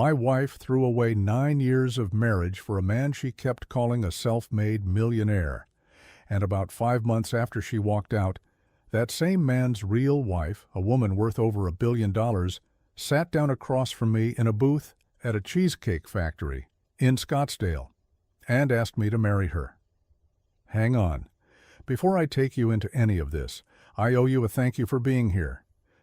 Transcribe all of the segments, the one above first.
My wife threw away 9 years of marriage for a man she kept calling a self-made millionaire. And about 5 months after she walked out, that same man's real wife, a woman worth over $1 billion, sat down across from me in a booth at a cheesecake factory in Scottsdale and asked me to marry her. Hang on. Before I take you into any of this, I owe you a thank you for being here.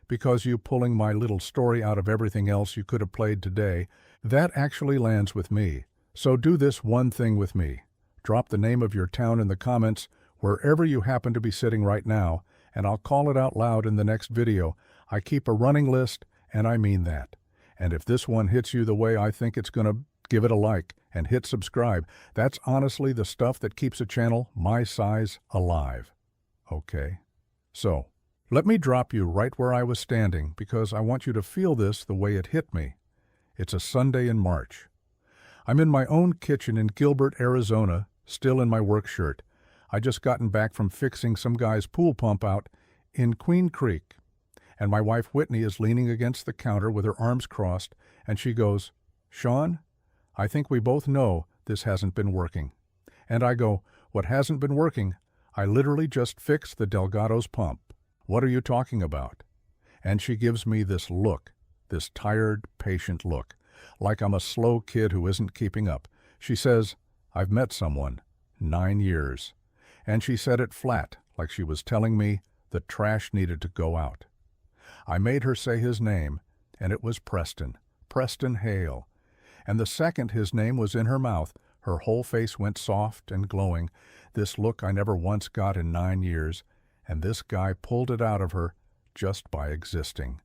Because you pulling my little story out of everything else you could have played today, that actually lands with me. So do this one thing with me. Drop the name of your town in the comments wherever you happen to be sitting right now, and I'll call it out loud in the next video. I keep a running list, and I mean that. And if this one hits you the way I think it's going to, give it a like and hit subscribe. That's honestly the stuff that keeps a channel my size alive. Okay? So, let me drop you right where I was standing because I want you to feel this the way it hit me. It's a Sunday in March. I'm in my own kitchen in Gilbert, Arizona, still in my work shirt. I just gotten back from fixing some guy's pool pump out in Queen Creek. And my wife Whitney is leaning against the counter with her arms crossed, and she goes, "Sean, I think we both know this hasn't been working." And I go, "What hasn't been working? I literally just fixed the Delgado's pump. What are you talking about?" And she gives me this look, this tired, patient look, like I'm a slow kid who isn't keeping up. She says, "I've met someone, 9 years." And she said it flat, like she was telling me the trash needed to go out. I made her say his name, and it was Preston, Preston Hale. And the second his name was in her mouth, her whole face went soft and glowing, this look I never once got in 9 years, and this guy pulled it out of her just by existing.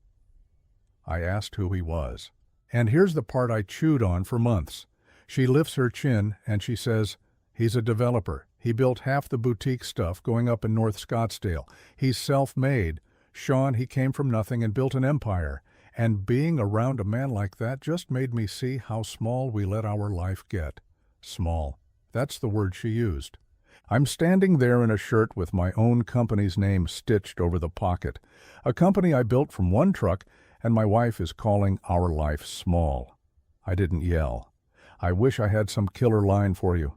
I asked who he was. And here's the part I chewed on for months. She lifts her chin and she says, "He's a developer. He built half the boutique stuff going up in North Scottsdale. He's self-made. Sean, he came from nothing and built an empire. And being around a man like that just made me see how small we let our life get. Small. That's the word she used. I'm standing there in a shirt with my own company's name stitched over the pocket, a company I built from one truck, and my wife is calling our life small. I didn't yell. I wish I had some killer line for you.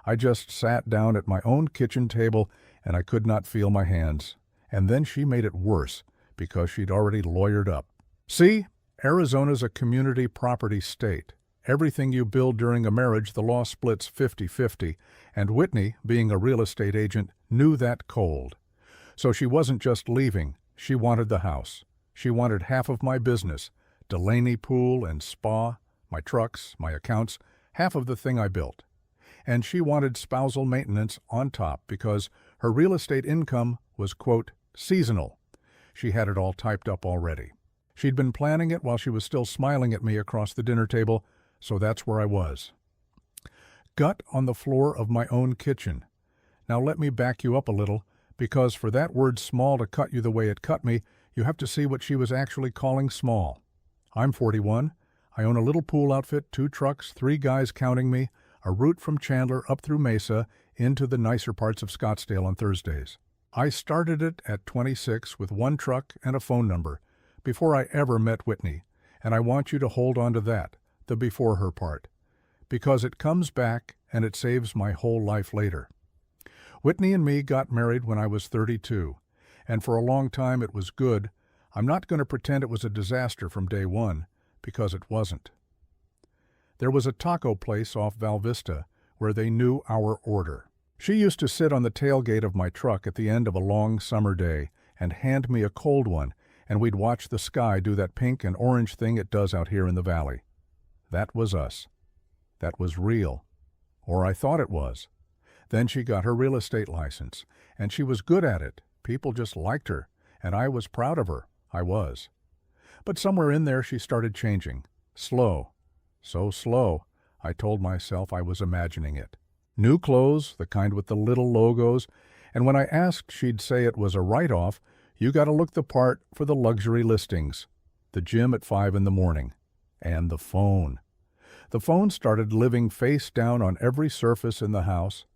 I just sat down at my own kitchen table and I could not feel my hands. And then she made it worse because she'd already lawyered up. "See, Arizona's a community property state. Everything you build during a marriage, the law splits 50-50, and Whitney, being a real estate agent, knew that cold. So she wasn't just leaving, she wanted the house. She wanted half of my business, Delaney Pool and Spa, my trucks, my accounts, half of the thing I built. And she wanted spousal maintenance on top because her real estate income was, quote, seasonal. She had it all typed up already. She'd been planning it while she was still smiling at me across the dinner table, so that's where I was. Gut on the floor of my own kitchen. Now let me back you up a little, because for that word small to cut you the way it cut me, you have to see what she was actually calling small. I'm 41. I own a little pool outfit, 2 trucks, 3 guys counting me, a route from Chandler up through Mesa into the nicer parts of Scottsdale on Thursdays. I started it at 26 with 1 truck and a phone number before I ever met Whitney, and I want you to hold on to that, the before her part, because it comes back and it saves my whole life later. Whitney and me got married when I was 32, and for a long time it was good. I'm not going to pretend it was a disaster from day one, because it wasn't. There was a taco place off Val Vista where they knew our order. She used to sit on the tailgate of my truck at the end of a long summer day and hand me a cold one, and we'd watch the sky do that pink and orange thing it does out here in the valley. That was us. That was real. Or I thought it was. Then she got her real estate license, and she was good at it. People just liked her, and I was proud of her. I was. But somewhere in there she started changing. Slow. So slow, I told myself I was imagining it. New clothes, the kind with the little logos, and when I asked, she'd say it was a write-off. You got to look the part for the luxury listings. The gym at 5 in the morning. And the phone. The phone started living face down on every surface in the house,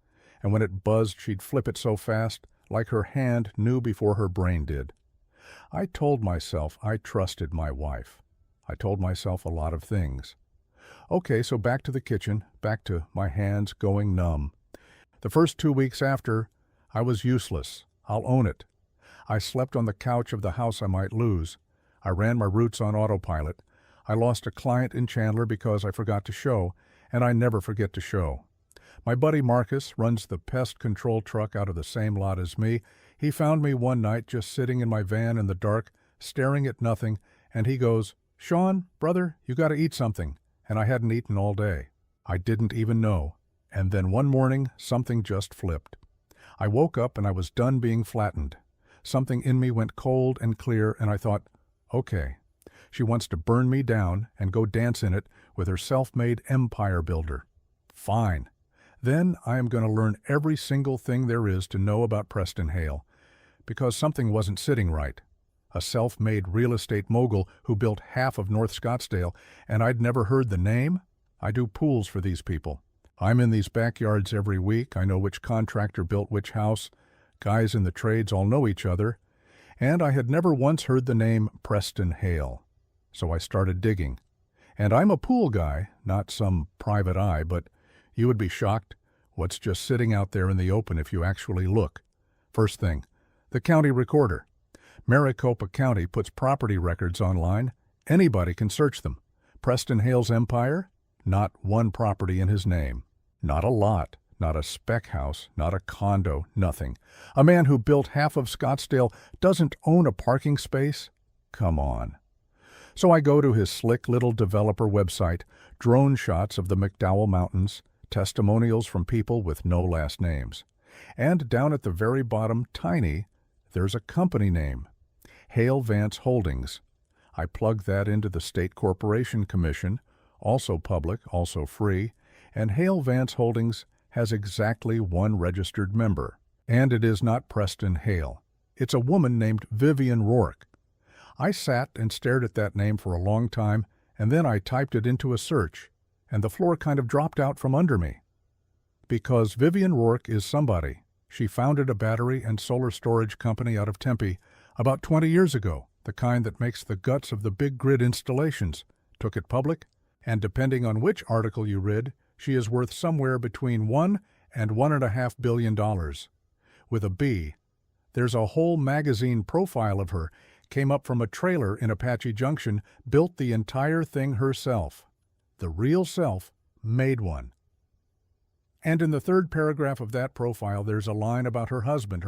and when it buzzed, she'd flip it so fast, like her hand knew before her brain did. I told myself I trusted my wife. I told myself a lot of things. Okay, so back to the kitchen, back to my hands going numb. The first 2 weeks after, I was useless. I'll own it. I slept on the couch of the house I might lose. I ran my routes on autopilot. I lost a client in Chandler because I forgot to show, and I never forget to show. My buddy Marcus runs the pest control truck out of the same lot as me. He found me one night just sitting in my van in the dark, staring at nothing, and he goes, "Sean, brother, you got to eat something." And I hadn't eaten all day. I didn't even know. And then one morning, something just flipped. I woke up and I was done being flattened. Something in me went cold and clear, and I thought, okay, she wants to burn me down and go dance in it with her self-made empire builder. Fine. Then I am going to learn every single thing there is to know about Preston Hale, because something wasn't sitting right. A self-made real estate mogul who built half of North Scottsdale, and I'd never heard the name? I do pools for these people. I'm in these backyards every week. I know which contractor built which house. Guys in the trades all know each other. And I had never once heard the name Preston Hale. So I started digging. And I'm a pool guy, not some private eye, but you would be shocked what's just sitting out there in the open if you actually look. First thing, the county recorder. Maricopa County puts property records online. Anybody can search them. Preston Hale's empire? Not one property in his name. Not a lot, not a spec house, not a condo, nothing. A man who built half of Scottsdale doesn't own a parking space? Come on. So I go to his slick little developer website, drone shots of the McDowell Mountains, testimonials from people with no last names. And down at the very bottom, tiny, there's a company name, Hale Vance Holdings. I plug that into the State Corporation Commission, also public, also free, and Hale Vance Holdings has exactly one registered member. And it is not Preston Hale. It's a woman named Vivian Rourke. I sat and stared at that name for a long time, and then I typed it into a search, and the floor kind of dropped out from under me. Because Vivian Rourke is somebody. She founded a battery and solar storage company out of Tempe about 20 years ago, the kind that makes the guts of the big grid installations, took it public, and depending on which article you read, she is worth somewhere between $1 and $1.5 billion. With a B. There's a whole magazine profile of her, came up from a trailer in Apache Junction, built the entire thing herself. The real self made one. And in the third paragraph of that profile, there's a line about her husband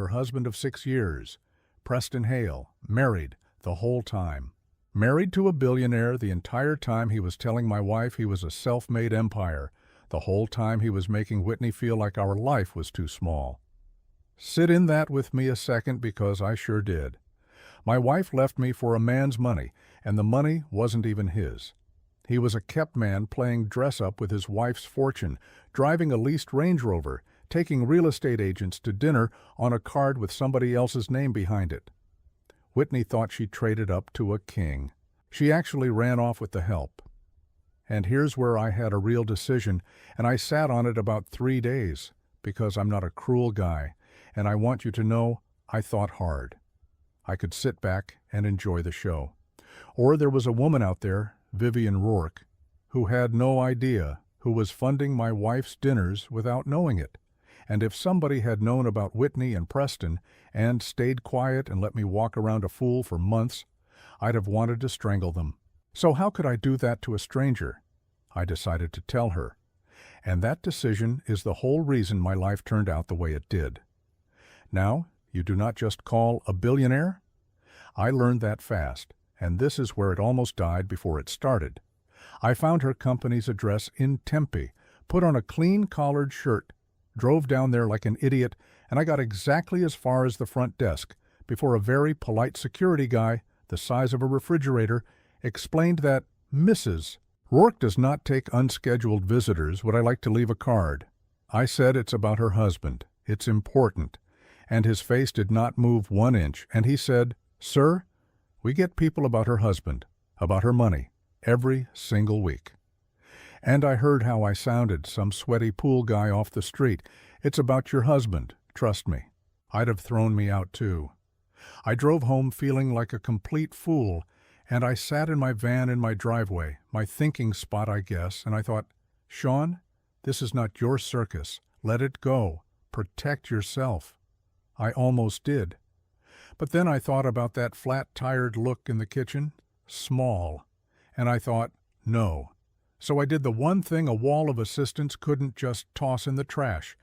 of 6 years. Preston Hale, married the whole time. Married to a billionaire the entire time he was telling my wife he was a self-made empire, the whole time he was making Whitney feel like our life was too small. Sit in that with me a second, because I sure did. My wife left me for a man's money, and the money wasn't even his. He was a kept man playing dress-up with his wife's fortune, driving a leased Range Rover, taking real estate agents to dinner on a card with somebody else's name behind it. Whitney thought she traded up to a king. She actually ran off with the help. And here's where I had a real decision, and I sat on it about 3 days, because I'm not a cruel guy, and I want you to know I thought hard. I could sit back and enjoy the show. Or there was a woman out there, Vivian Rourke, who had no idea, who was funding my wife's dinners without knowing it. And if somebody had known about Whitney and Preston and stayed quiet and let me walk around a fool for months, I'd have wanted to strangle them. So how could I do that to a stranger? I decided to tell her. And that decision is the whole reason my life turned out the way it did. Now, you do not just call a billionaire? I learned that fast, and this is where it almost died before it started. I found her company's address in Tempe, put on a clean-collared shirt, drove down there like an idiot, and I got exactly as far as the front desk before a very polite security guy, the size of a refrigerator, explained that Mrs. Rourke does not take unscheduled visitors. Would I like to leave a card? I said it's about her husband. It's important. And his face did not move 1 inch, and he said, "Sir, we get people about her husband, about her money, every single week." And I heard how I sounded, some sweaty pool guy off the street. It's about your husband, trust me. I'd have thrown me out too. I drove home feeling like a complete fool, And I sat in my van in my driveway, my thinking spot, I guess, and I thought, Sean, this is not your circus. Let it go. Protect yourself. I almost did. But then I thought about that flat, tired look in the kitchen. Small. And I thought, no. So I did the one thing a wall of assistants couldn't just toss in the trash.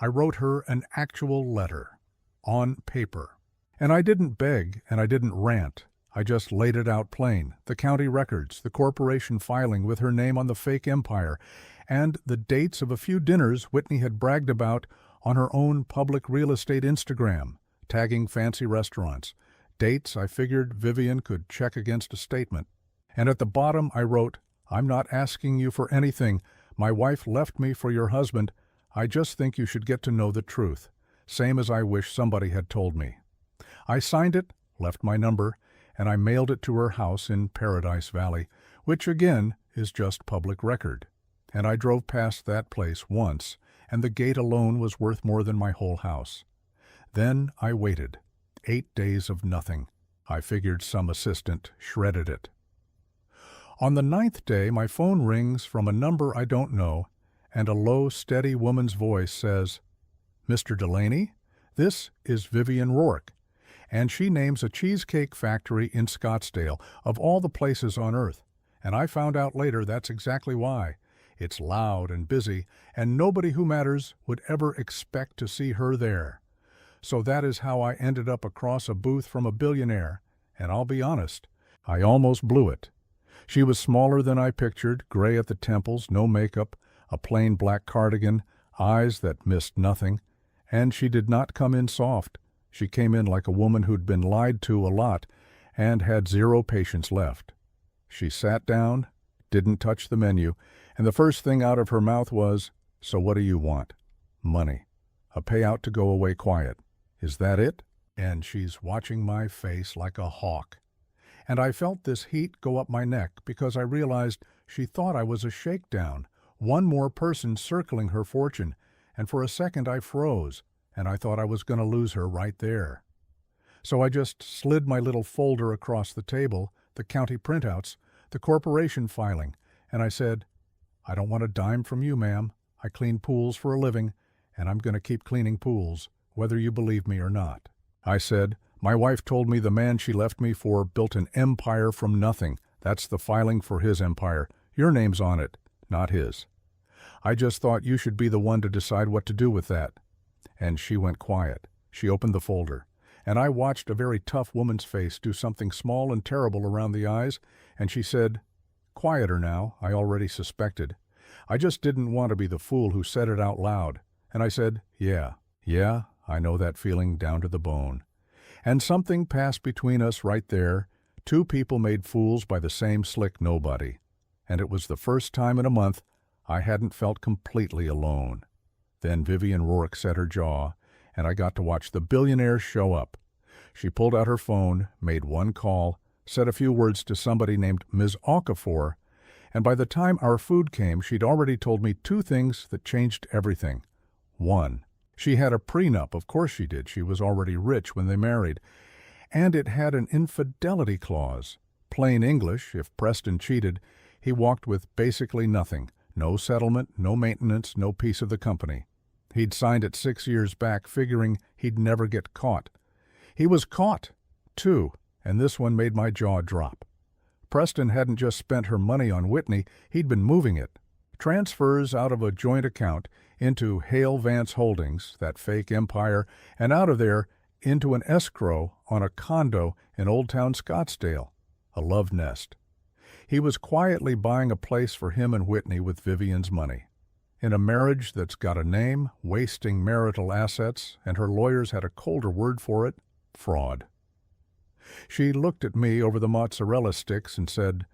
I wrote her an actual letter. On paper. And I didn't beg, and I didn't rant. I just laid it out plain. The county records, the corporation filing with her name on the fake empire, and the dates of a few dinners Whitney had bragged about on her own public real estate Instagram, tagging fancy restaurants. Dates I figured Vivian could check against a statement. And at the bottom I wrote, I'm not asking you for anything. My wife left me for your husband. I just think you should get to know the truth. Same as I wish somebody had told me. I signed it, left my number, and I mailed it to her house in Paradise Valley, which again is just public record. And I drove past that place once, and the gate alone was worth more than my whole house. Then I waited. 8 days of nothing. I figured some assistant shredded it. On the 9th day, my phone rings from a number I don't know, and a low, steady woman's voice says, Mr. Delaney, this is Vivian Rourke, and she names a cheesecake factory in Scottsdale, of all the places on earth. And I found out later that's exactly why. It's loud and busy, and nobody who matters would ever expect to see her there. So that is how I ended up across a booth from a billionaire, and I'll be honest, I almost blew it. She was smaller than I pictured, gray at the temples, no makeup, a plain black cardigan, eyes that missed nothing, and she did not come in soft. She came in like a woman who'd been lied to a lot and had zero patience left. She sat down, didn't touch the menu, and the first thing out of her mouth was, So what do you want? Money. A payout to go away quiet. Is that it? And she's watching my face like a hawk. And I felt this heat go up my neck because I realized she thought I was a shakedown, one more person circling her fortune, and for a second I froze, and I thought I was going to lose her right there. So I just slid my little folder across the table, the county printouts, the corporation filing, and I said, I don't want a dime from you, ma'am. I clean pools for a living, and I'm going to keep cleaning pools, whether you believe me or not. I said, my wife told me the man she left me for built an empire from nothing. That's the filing for his empire. Your name's on it, not his. I just thought you should be the one to decide what to do with that. And she went quiet. She opened the folder, and I watched a very tough woman's face do something small and terrible around the eyes, and she said, quieter now, I already suspected. I just didn't want to be the fool who said it out loud. And I said, yeah, I know that feeling down to the bone. And something passed between us right there. Two people made fools by the same slick nobody. And it was the first time in a month I hadn't felt completely alone. Then Vivian Rourke set her jaw, and I got to watch the billionaire show up. She pulled out her phone, made one call, said a few words to somebody named Ms. Okafor, and by the time our food came, she'd already told me two things that changed everything. One, she had a prenup, of course she did. She was already rich when they married. And it had an infidelity clause. Plain English, if Preston cheated, he walked with basically nothing. No settlement, no maintenance, no piece of the company. He'd signed it 6 years back, figuring he'd never get caught. He was caught, too, and this one made my jaw drop. Preston hadn't just spent her money on Whitney, he'd been moving it. Transfers out of a joint account into Hale Vance Holdings, that fake empire, and out of there into an escrow on a condo in Old Town Scottsdale, a love nest. He was quietly buying a place for him and Whitney with Vivian's money. In a marriage that's got a name, wasting marital assets, and her lawyers had a colder word for it, fraud. She looked at me over the mozzarella sticks and said,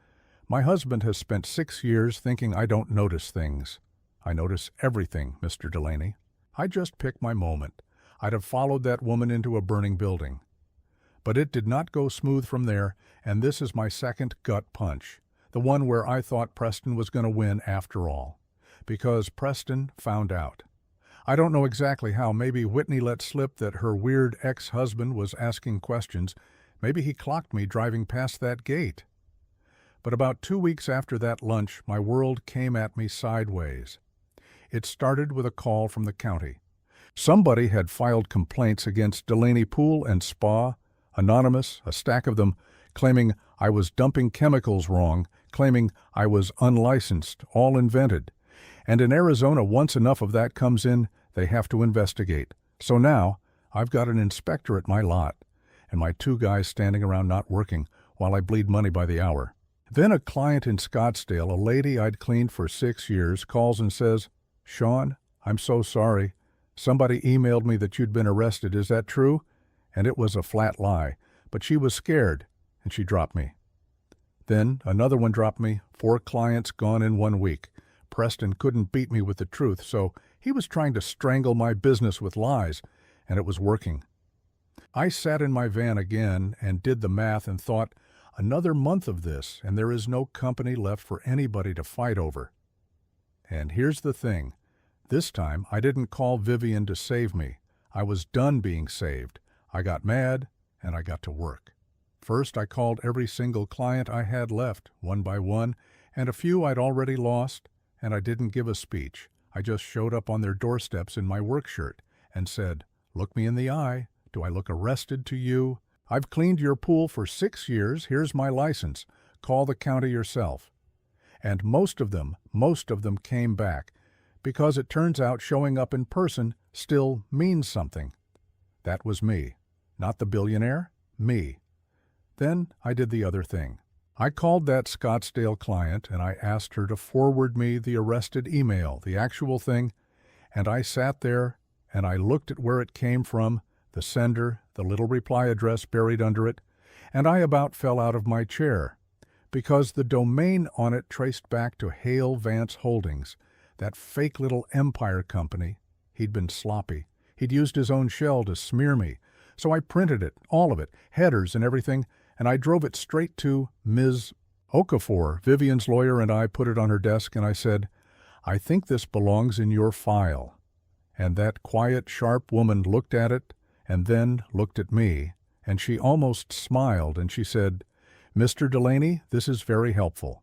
My husband has spent 6 years thinking I don't notice things. I notice everything, Mr. Delaney. I just pick my moment. I'd have followed that woman into a burning building. But it did not go smooth from there, and this is my second gut punch, the one where I thought Preston was going to win after all. Because Preston found out. I don't know exactly how. Maybe Whitney let slip that her weird ex-husband was asking questions. Maybe he clocked me driving past that gate. But about 2 weeks after that lunch, my world came at me sideways. It started with a call from the county. Somebody had filed complaints against Delaney Pool and Spa, anonymous, a stack of them, claiming I was dumping chemicals wrong, claiming I was unlicensed, all invented. And in Arizona, once enough of that comes in, they have to investigate. So now, I've got an inspector at my lot, and my 2 guys standing around not working while I bleed money by the hour. Then a client in Scottsdale, a lady I'd cleaned for 6 years, calls and says, "Sean, I'm so sorry. Somebody emailed me that you'd been arrested. Is that true?" And it was a flat lie, but she was scared, and she dropped me. Then another one dropped me, 4 clients gone in 1 week. Preston couldn't beat me with the truth, so he was trying to strangle my business with lies, and it was working. I sat in my van again and did the math and thought, another month of this, and there is no company left for anybody to fight over. And here's the thing. This time, I didn't call Vivian to save me. I was done being saved. I got mad, and I got to work. First, I called every single client I had left, one by one, and a few I'd already lost, and I didn't give a speech. I just showed up on their doorsteps in my work shirt and said, "Look me in the eye. Do I look arrested to you? I've cleaned your pool for 6 years. Here's my license. Call the county yourself." And most of them came back, because it turns out showing up in person still means something. That was me. Not the billionaire, me. Then I did the other thing. I called that Scottsdale client and I asked her to forward me the arrested email, the actual thing, and I sat there and I looked at where it came from, the sender, the little reply address buried under it, and I about fell out of my chair, because the domain on it traced back to Hale Vance Holdings, that fake little empire company. He'd been sloppy. He'd used his own shell to smear me. So I printed it, all of it, headers and everything, and I drove it straight to Ms. Okafor. Vivian's lawyer and I put it on her desk, and I said, "I think this belongs in your file." And that quiet, sharp woman looked at it and then looked at me, and she almost smiled, and she said, "Mr. Delaney, this is very helpful,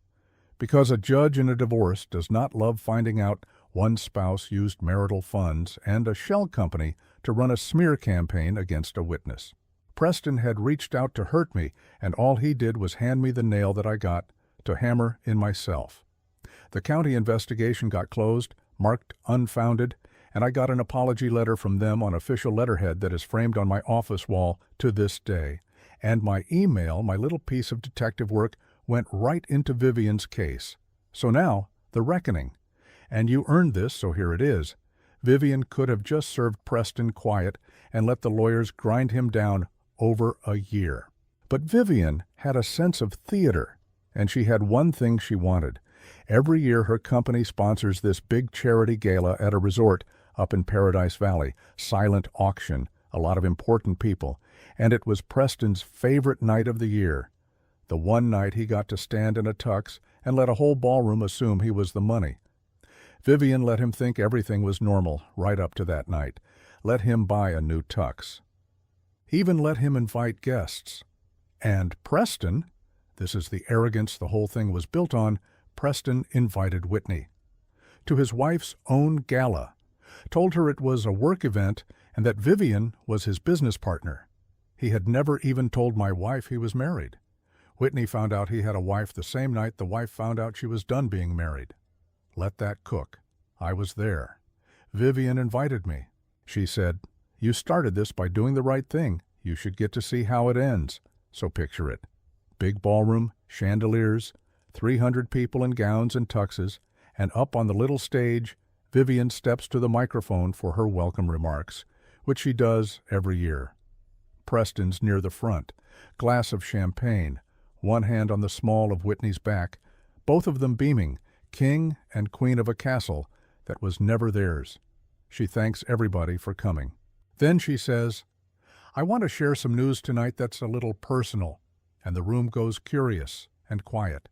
because a judge in a divorce does not love finding out one spouse used marital funds and a shell company to run a smear campaign against a witness. Preston had reached out to hurt me, and all he did was hand me the nail that I got to hammer in myself. The county investigation got closed, marked unfounded, and I got an apology letter from them on official letterhead that is framed on my office wall to this day. And my email, my little piece of detective work, went right into Vivian's case. So now, the reckoning. And you earned this, so here it is. Vivian could have just served Preston quiet and let the lawyers grind him down over a year. But Vivian had a sense of theater, and she had one thing she wanted. Every year her company sponsors this big charity gala at a resort up in Paradise Valley, silent auction, a lot of important people, and it was Preston's favorite night of the year. The one night he got to stand in a tux and let a whole ballroom assume he was the money. Vivian let him think everything was normal right up to that night, let him buy a new tux, even let him invite guests. And Preston, this is the arrogance the whole thing was built on, Preston invited Whitney to his wife's own gala, told her it was a work event and that Vivian was his business partner. He had never even told my wife he was married. Whitney found out he had a wife the same night the wife found out she was done being married. Let that cook. I was there. Vivian invited me. She said, "You started this by doing the right thing. You should get to see how it ends." So picture it. Big ballroom, chandeliers, 300 people in gowns and tuxes, and up on the little stage, Vivian steps to the microphone for her welcome remarks, which she does every year. Preston's near the front, glass of champagne, one hand on the small of Whitney's back, both of them beaming, king and queen of a castle that was never theirs. She thanks everybody for coming. Then she says, "I want to share some news tonight that's a little personal," and the room goes curious and quiet.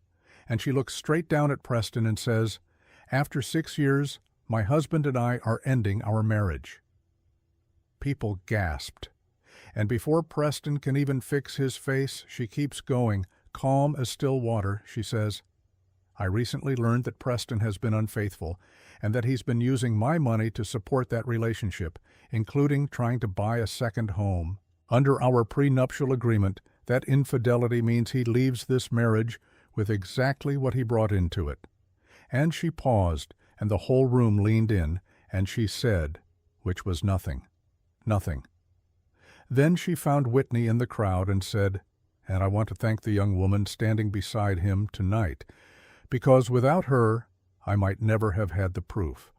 And she looks straight down at Preston and says, "After 6 years, my husband and I are ending our marriage." People gasped. And before Preston can even fix his face, she keeps going, calm as still water, she says, "I recently learned that Preston has been unfaithful and that he's been using my money to support that relationship, including trying to buy a second home. Under our prenuptial agreement, that infidelity means he leaves this marriage with exactly what he brought into it." And she paused, and the whole room leaned in, and she said, which was nothing. Nothing. Then she found Whitney in the crowd and said, "And I want to thank the young woman standing beside him tonight, because without her, I might never have had the proof."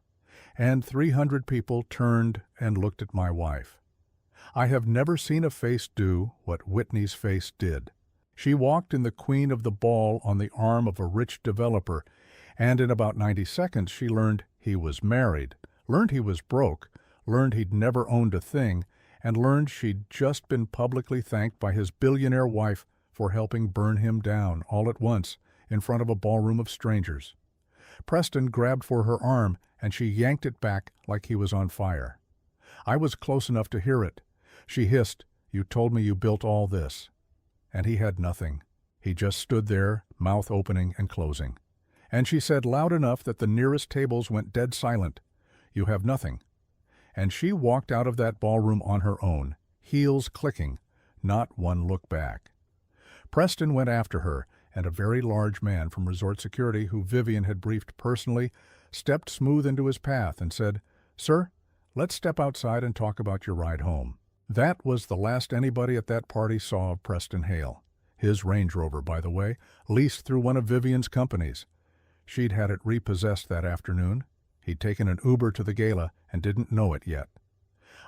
And 300 people turned and looked at my wife. I have never seen a face do what Whitney's face did. She walked in the queen of the ball on the arm of a rich developer, and in about 90 seconds she learned he was married, learned he was broke, learned he'd never owned a thing, and learned she'd just been publicly thanked by his billionaire wife for helping burn him down all at once in front of a ballroom of strangers. Preston grabbed for her arm, and she yanked it back like he was on fire. I was close enough to hear it. She hissed, "You told me you built all this." And he had nothing. He just stood there, mouth opening and closing. And she said loud enough that the nearest tables went dead silent, "You have nothing." And she walked out of that ballroom on her own, heels clicking, not one look back. Preston went after her, and a very large man from resort security who Vivian had briefed personally stepped smooth into his path and said, "Sir, let's step outside and talk about your ride home." That was the last anybody at that party saw of Preston Hale. His Range Rover, by the way, leased through one of Vivian's companies. She'd had it repossessed that afternoon. He'd taken an Uber to the gala and didn't know it yet.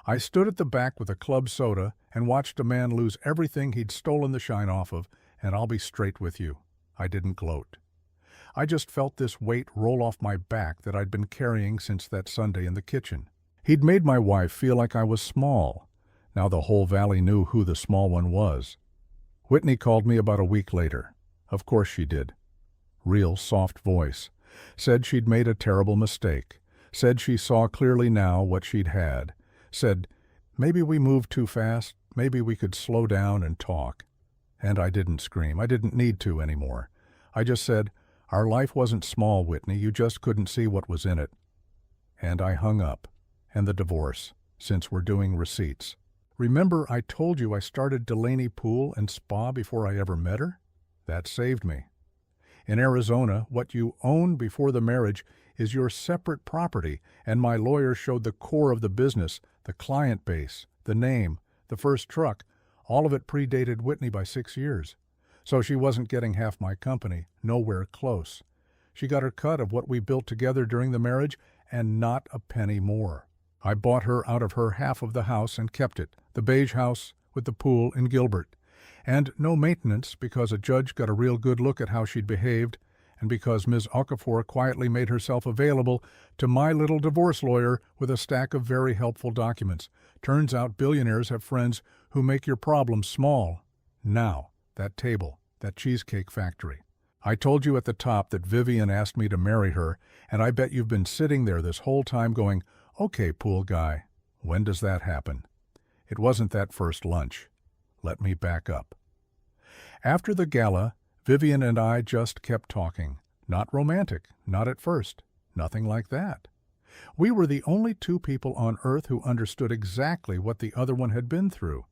I stood at the back with a club soda and watched a man lose everything he'd stolen the shine off of, and I'll be straight with you, I didn't gloat. I just felt this weight roll off my back that I'd been carrying since that Sunday in the kitchen. He'd made my wife feel like I was small. Now the whole valley knew who the small one was. Whitney called me about a week later. Of course she did. Real soft voice. Said she'd made a terrible mistake. Said she saw clearly now what she'd had. Said, "Maybe we moved too fast. Maybe we could slow down and talk." And I didn't scream. I didn't need to anymore. I just said, "Our life wasn't small, Whitney. You just couldn't see what was in it." And I hung up. And the divorce, since we're doing receipts. Remember I told you I started Delaney Pool and Spa before I ever met her? That saved me. In Arizona, what you own before the marriage is your separate property, and my lawyer showed the core of the business, the client base, the name, the first truck. All of it predated Whitney by 6 years. So she wasn't getting half my company, nowhere close. She got her cut of what we built together during the marriage, and not a penny more. I bought her out of her half of the house and kept it, the beige house with the pool in Gilbert. And no maintenance because a judge got a real good look at how she'd behaved, and because Ms. Okafor quietly made herself available to my little divorce lawyer with a stack of very helpful documents. Turns out billionaires have friends who make your problems small. Now, that table, that cheesecake factory. I told you at the top that Vivian asked me to marry her, and I bet you've been sitting there this whole time going, "Okay, pool guy, when does that happen?" It wasn't that first lunch. Let me back up. After the gala, Vivian and I just kept talking. Not romantic, not at first, nothing like that. We were the only two people on earth who understood exactly what the other one had been through,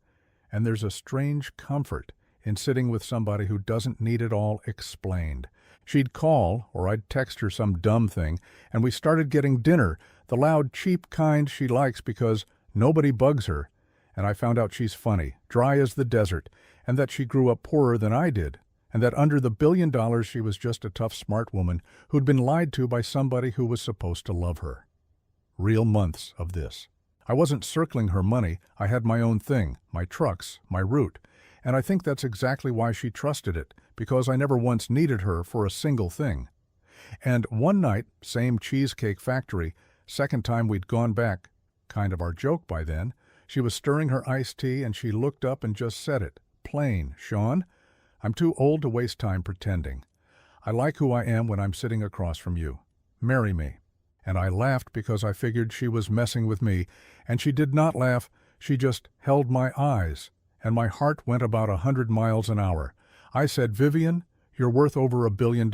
and there's a strange comfort in sitting with somebody who doesn't need it all explained. She'd call, or I'd text her some dumb thing, and we started getting dinner, the loud, cheap kind she likes because nobody bugs her, and I found out she's funny, dry as the desert, and that she grew up poorer than I did, and that under the $1 billion she was just a tough, smart woman who'd been lied to by somebody who was supposed to love her. Real months of this. I wasn't circling her money, I had my own thing, my trucks, my route, and I think that's exactly why she trusted it, because I never once needed her for a single thing. And one night, same cheesecake factory, second time we'd gone back, kind of our joke by then, she was stirring her iced tea and she looked up and just said it, plain, "Sean, I'm too old to waste time pretending. I like who I am when I'm sitting across from you. Marry me." And I laughed because I figured she was messing with me, and she did not laugh, she just held my eyes, and my heart went about 100 miles an hour. I said, "Vivian, you're worth over $1 billion,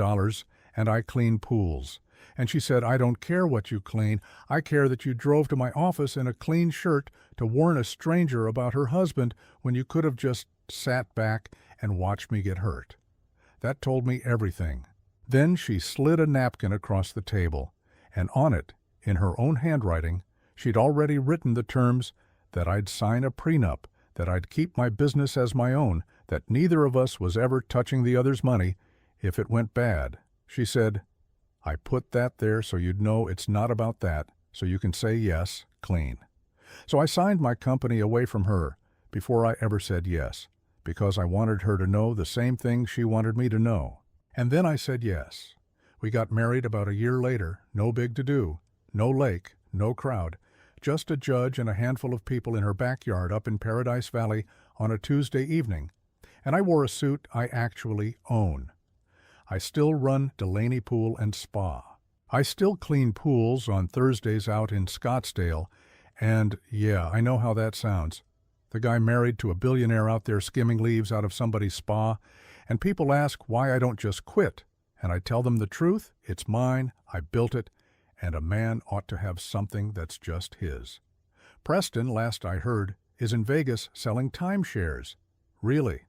and I clean pools." And she said, "I don't care what you clean. I care that you drove to my office in a clean shirt to warn a stranger about her husband when you could have just sat back and watched me get hurt." That told me everything. Then she slid a napkin across the table, and on it, in her own handwriting, she'd already written the terms that I'd sign a prenup, that I'd keep my business as my own, that neither of us was ever touching the other's money if it went bad. She said, "I put that there so you'd know it's not about that, so you can say yes, clean." So I signed my company away from her before I ever said yes, because I wanted her to know the same thing she wanted me to know. And then I said yes. We got married about a year later, no big to-do, no lake, no crowd, just a judge and a handful of people in her backyard up in Paradise Valley on a Tuesday evening, and I wore a suit I actually own. I still run Delaney Pool and Spa. I still clean pools on Thursdays out in Scottsdale, and yeah, I know how that sounds. The guy married to a billionaire out there skimming leaves out of somebody's spa, and people ask why I don't just quit, and I tell them the truth, it's mine, I built it, and a man ought to have something that's just his. Preston, last I heard, is in Vegas selling timeshares. Really?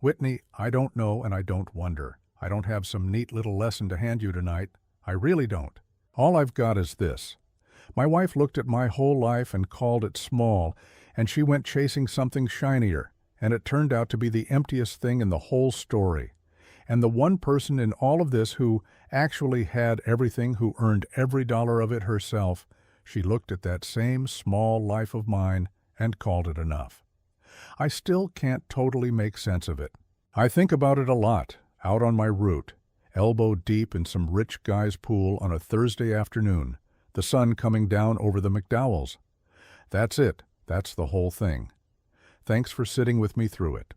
Whitney, I don't know and I don't wonder. I don't have some neat little lesson to hand you tonight. I really don't. All I've got is this. My wife looked at my whole life and called it small, and she went chasing something shinier, and it turned out to be the emptiest thing in the whole story. And the one person in all of this who actually had everything, who earned every dollar of it herself, she looked at that same small life of mine and called it enough. I still can't totally make sense of it. I think about it a lot, out on my route, elbow deep in some rich guy's pool on a Thursday afternoon, the sun coming down over the McDowells. That's it. That's the whole thing. Thanks for sitting with me through it.